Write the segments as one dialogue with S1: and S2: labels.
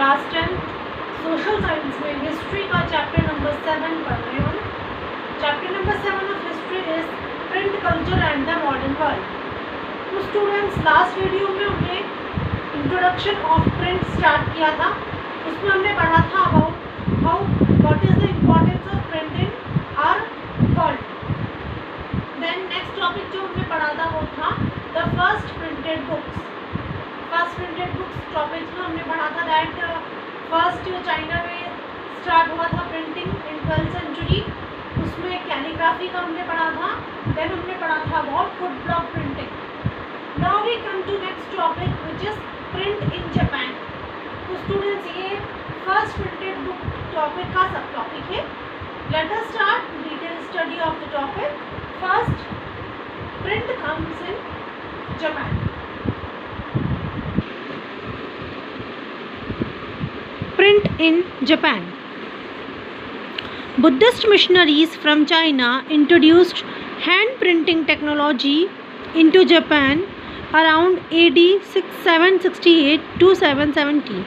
S1: Class 10 social science में history का chapter number 7 पढ़ रहे हो। Chapter number 7 of history is print culture and the modern world. तो स्टूडेंट्स, लास्ट वीडियो में हमने इंट्रोडक्शन ऑफ प्रिंट स्टार्ट किया था। उसमें हमने पढ़ा था about how what is the importance of print in our world. Then next topic जो हमने पढ़ा था वो था the first printed books. First printed books topics में हमने पढ़ा था दैट फर्स्ट चाइना में स्टार्ट हुआ था प्रिंटिंग इन 12th सेंचुरी। उसमें कैलीग्राफी का हमने पढ़ा था। देन हमने पढ़ा था about foot block printing. Now we come to next topic which is print in Japan. तो स्टूडेंट्स, ये फर्स्ट प्रिंटेड बुक टॉपिक का सब टॉपिक है। Let us start detail study of the topic. First, print comes in Japan. Print in Japan. Buddhist missionaries from China introduced hand printing technology into Japan around AD 768 to 770.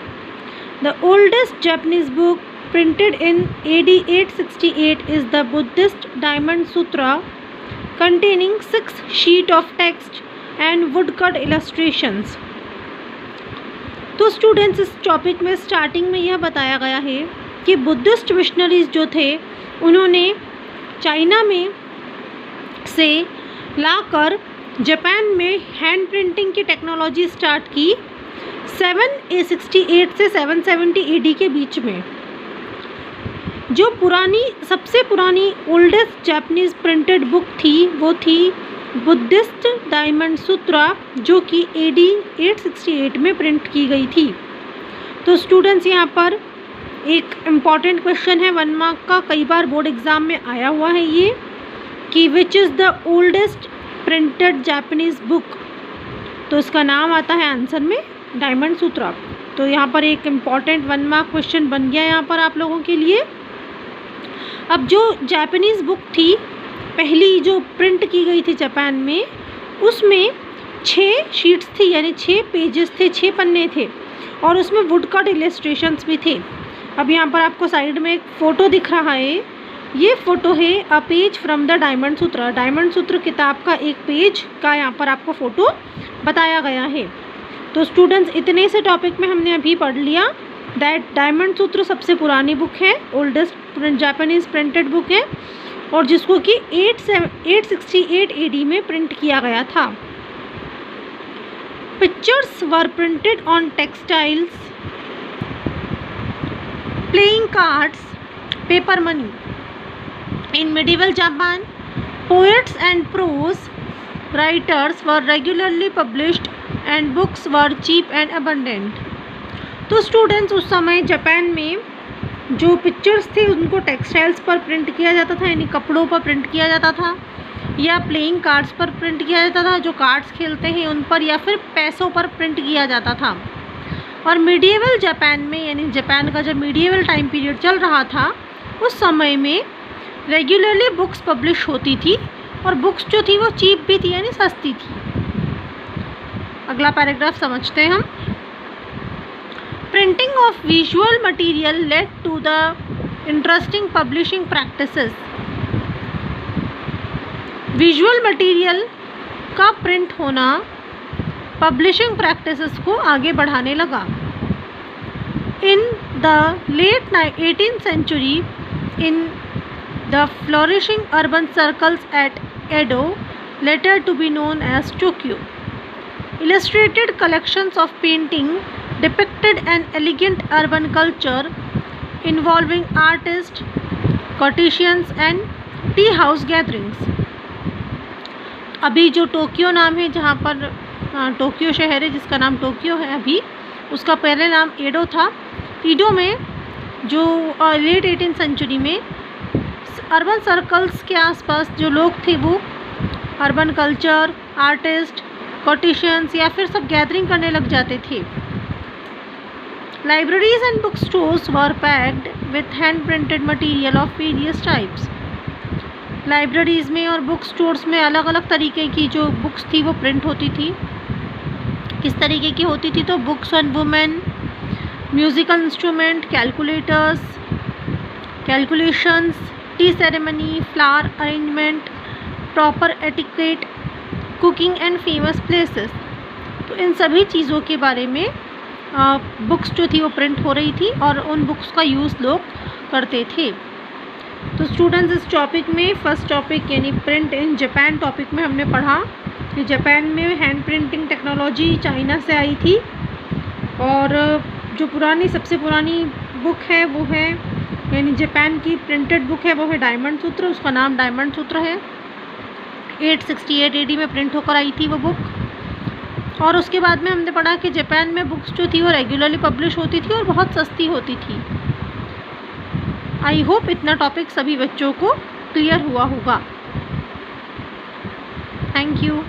S1: The oldest Japanese book printed in AD 868 is the Buddhist Diamond Sutra, containing 6 sheets of text and woodcut illustrations. तो students, इस topic में starting में यह बताया गया है कि Buddhist missionaries जो थे उन्होंने चाइना में से लाकर जापान में हैंड प्रिंटिंग की टेक्नोलॉजी स्टार्ट की 768 से 770 AD के बीच में। जो सबसे पुरानी ओल्डेस्ट जापानीज़ प्रिंटेड बुक थी वो थी बुद्धिस्ट डायमंड सूत्रा, जो कि AD 868 में प्रिंट की गई थी। तो स्टूडेंट्स, यहाँ पर एक इम्पॉर्टेंट क्वेश्चन है 1 मार्क का, कई बार बोर्ड एग्ज़ाम में आया हुआ है ये, कि which is the oldest printed Japanese book. तो इसका नाम आता है आंसर में डायमंड सूत्रा। तो यहाँ पर एक इम्पॉर्टेंट 1 मार्क क्वेश्चन बन गया यहाँ पर आप लोगों के लिए। अब जो जापानीज़ बुक थी पहली जो प्रिंट की गई थी जापान में, उसमें 6 शीट्स थी, यानी 6 पेजेस थे, 6 पन्ने थे, और उसमें वुड कट इलस्ट्रेशंस भी थे। अब यहाँ पर आपको साइड में एक फ़ोटो दिख रहा है, ये फ़ोटो है a page from the diamond सूत्र। डायमंड सूत्र किताब का एक पेज का यहाँ पर आपको फ़ोटो बताया गया है। तो स्टूडेंट्स, इतने से टॉपिक में हमने अभी पढ़ लिया दैट डायमंड सूत्र सबसे पुरानी बुक है, ओल्डेस्ट जापानीज़ प्रिंटेड बुक है, और जिसको कि 868 AD में प्रिंट किया गया था। Pictures were printed on textiles, playing cards, paper money. In medieval Japan, poets and prose writers were regularly published and books were cheap and abundant. तो students, उस समय जापान में जो पिक्चर्स थे उनको टेक्सटाइल्स पर प्रिंट किया जाता था, यानी कपड़ों पर प्रिंट किया जाता था, या प्लेइंग कार्ड्स पर प्रिंट किया जाता था, जो कार्ड्स खेलते हैं उन पर, या फिर पैसों पर प्रिंट किया जाता था। और मीडिएवल जापान में, यानी जापान का जब मीडिएवल टाइम पीरियड चल रहा था, उस समय में रेगुलरली बुक्स पब्लिश होती थी, और बुक्स जो थी वो चीप भी थी, यानी सस्ती थी। अगला पैराग्राफ समझते हैं हम। Printing of visual material led to the interesting publishing practices. Visual material का प्रिंट होना पब्लिशिंग प्रैक्टिसेस को आगे बढ़ाने लगा। In the late 18th century, in the flourishing urban circles at Edo, later to be known as Tokyo, illustrated collections of painting depicted an elegant urban culture involving artists, courtesans and tea house gatherings. अभी जो Tokyo नाम है, जहाँ पर Tokyo शहर है जिसका नाम टोक्यो है अभी, उसका पहले नाम एडो था। ईडो में जो लेट 18th सेंचुरी में अर्बन सर्कल्स के आसपास जो लोग थे वो अर्बन कल्चर, आर्टिस्ट, कॉर्टिशियंस या फिर सब गैदरिंग करने लग जाते थे। Libraries and bookstores were packed with hand-printed material of various types. Libraries में और बुक स्टोर्स में अलग अलग तरीके की जो बुक्स थी वो प्रिंट होती थी। किस तरीके की होती थी? तो books on women, musical instrument, calculators, calculations, T ceremony, flower arrangement, proper etiquette, cooking and famous places. तो इन सभी चीज़ों के बारे में बुक्स जो थी वो प्रिंट हो रही थी और उन बुक्स का यूज़ लोग करते थे। तो स्टूडेंट्स, इस टॉपिक में फर्स्ट टॉपिक यानी प्रिंट इन जापान टॉपिक में हमने पढ़ा कि जापान में हैंड प्रिंटिंग टेक्नोलॉजी चाइना से आई थी और जो सबसे पुरानी बुक है वो है, यानी जापान की प्रिंटेड बुक है वो है डायमंड सूत्र। उसका नाम डायमंड सूत्र है। 868 AD में प्रिंट होकर आई थी वो बुक। और उसके बाद में हमने पढ़ा कि जापान में बुक्स जो थी वो रेगुलरली पब्लिश होती थी और बहुत सस्ती होती थी। आई होप इतना टॉपिक सभी बच्चों को क्लियर हुआ होगा। Thank you.